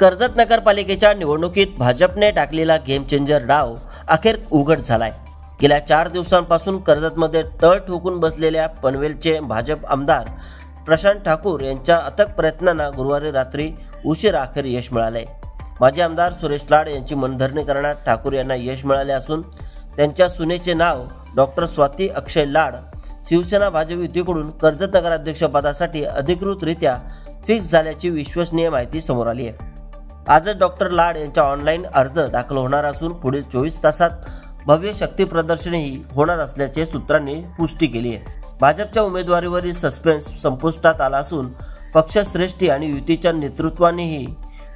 कर्जत नगरपालिकेच्या निवडणुकीत भाजपने टाकलेला गेम चेंजर डाव अखेर उघड झालाय। गेल्या 4 दिवसांपासून कर्जतमध्ये तळ ठोकून बसलेल्या पनवेलचे भाजप आमदार प्रशांत ठाकूर यांच्या अथक प्रयत्नांना गुरुवारी रात्री उशिरा अखेर यश मिळाले। माजी आमदार सुरेश लाड यांची मनधरणी करण्यात ठाकूर यांना यश मिळाले असून त्यांच्या सुनेचे नाव डॉक्टर स्वाती अक्षय लाड शिवसेना भाजप युतीकडून कर्जत नगराध्यक्षपदासाठी अधिकृतरित्या फिक्स झाल्याची विश्वसनीय माहिती समोर आली आहे। आजच डॉक्टर लाड यांचा ऑनलाईन अर्ज दाखल होणार असून पुढील 24 तासात भव्य शक्ती प्रदर्शनही होणार असल्याचे सूत्रांनी पुष्टी केली आहे। भाजपच्या उमेदवारीवरील सस्पेन्स संपुष्टात आला असून पक्षश्रेष्ठी आणि युतीच्या नेतृत्वानेही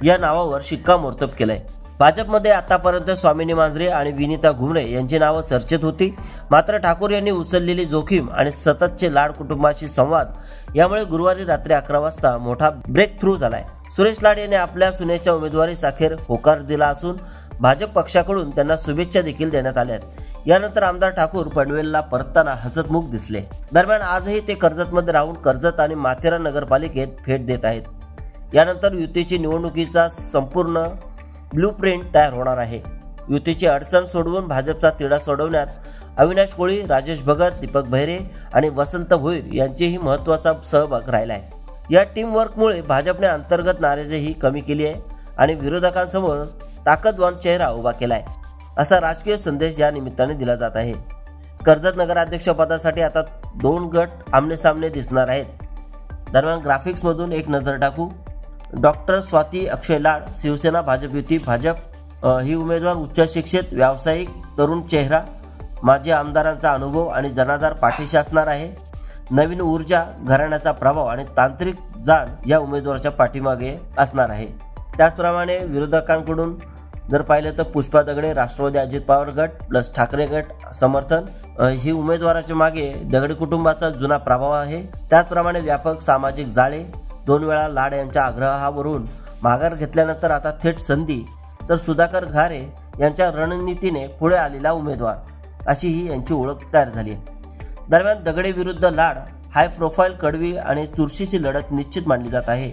या नावावर शिक्कामोर्तब केलंय। भाजपमध्ये आतापर्यंत स्वामिनी मांजरे आणि विनीता घुमरे यांची नावं चर्चेत होती, मात्र ठाकूर यांनी उचललेली जोखीम आणि सततचे लाड कुटुंबाशी संवाद यामुळे गुरुवारी रात्री 11 वाजता मोठा ब्रेक थ्रू झालाय। सुरेश लाड यांनी आपल्या सुनेच्या उमेदवारीस अखेर होकार दिला असून भाजप पक्षाकडून त्यांना शुभेच्छा देखील देण्यात आल्यात। यानंतर आमदार ठाकूर पनवेलला परतताना हसतमुख दिसले। दरम्यान आजही ते कर्जतमध्ये राहून कर्जत आणि माथेरान नगरपालिकेत भेट देत आहेत। यानंतर युतीची निवडणुकीचा संपूर्ण ब्लूप्रिंट तयार होणार आहे। युतीची अडचण सोडवून भाजपचा तिढा सोडवण्यात अविनाश कोळी, राजेश भगत, दीपक बहिरे आणि वसंत भोईर यांचेही महत्त्वाचा सहभाग राहिला आहे। या टीम वर्कमुळे भाजपने अंतर्गत नाराजीही कमी केली आहे आणि विरोधकांसमोर ताकदवान चेहरा उभा केलाय, असा राजकीय संदेश या निमित्ताने दिला जात आहे। कर्जत नगराध्यक्षपदासाठी आता 2 गट आमनेसामने दिसणार आहेत। दरम्यान ग्राफिक्स मधून एक नजर टाकू। डॉक्टर स्वाती अक्षय लाड, शिवसेना भाजप युती, भाजप ही उमेदवार उच्च शिक्षित, व्यावसायिक, तरुण चेहरा, माजी आमदारांचा अनुभव आणि जनाधार पाठीशी असणार आहे। नवीन ऊर्जा, घराण्याचा प्रभाव आणि तांत्रिक जाण या उमेदवाराच्या पाठीमागे असणार आहे। त्याचप्रमाणे विरोधकांकडून जर पाहिलं तर पुष्पा दगडे, राष्ट्रवादी अजित पवार गट प्लस ठाकरे गट समर्थन ही उमेदवाराच्या मागे दगडे कुटुंबाचा जुना प्रभाव आहे। त्याचप्रमाणे व्यापक सामाजिक जाळे, 2 वेळा लाड यांच्या आग्रहावरून माघार घेतल्यानंतर आता थेट संधी, तर सुधाकर घारे यांच्या रणनीतीने पुढे आलेला उमेदवार, अशी ही यांची ओळख तयार झाली। दरम्यान दगडे विरुद्ध लाड हाय प्रोफाईल, कडवी आणि चुरशीची लढत निश्चित मानली जात आहे।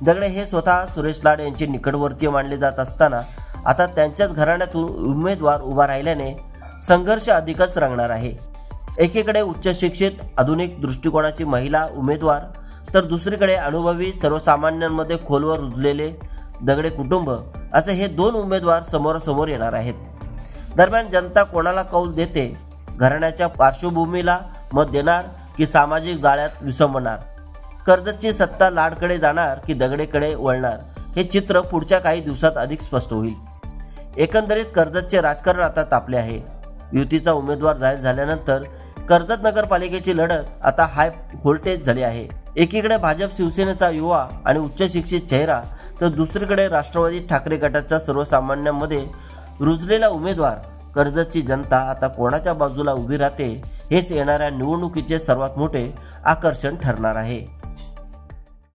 दगडे हे स्वतः सुरेश लाड यांचे निकटवर्तीय मानले जात असताना आता त्यांच्याच घराण्यातून उमेदवार उभा राहिल्याने संघर्ष अधिकच रंगणार आहे। एकीकडे उच्च शिक्षित, आधुनिक दृष्टिकोनाची महिला उमेदवार, तर दुसरीकडे अनुभवी, सर्वसामान्यांमध्ये खोलवर रुजलेले दगडे कुटुंब, असे हे 2 उमेदवार समोरासमोर येणार आहेत। दरम्यान जनता कोणाला कौल देते? घराण्याच्या पार्श्वभूमीला मत देणार की सामाजिक जाळ्यात विसंबणार? कर्जतची सत्ता लाडकडे जाणार की दगडेकडे वळणार? हे चित्र पुढच्या काही दिवसात अधिक स्पष्ट होईल। एकंदरीत कर्जतचे राजकारण आता तापले आहे। युतीचा उमेदवार जाहीर झाल्यानंतर कर्जत नगरपालिकेची लढत आता हाय व्होल्टेज झाली आहे। एकीकडे भाजप शिवसेनेचा युवा आणि उच्च शिक्षित चेहरा, तर दुसरीकडे राष्ट्रवादी ठाकरे गटाचा सर्वसामान्यांमध्ये रुजलेला उमेदवार। कर्जतची जनता आता कोणाच्या बाजूला उभी राहते, हेच येणाऱ्या निवडणुकीचे सर्वात मोठे आकर्षण ठरणार आहे।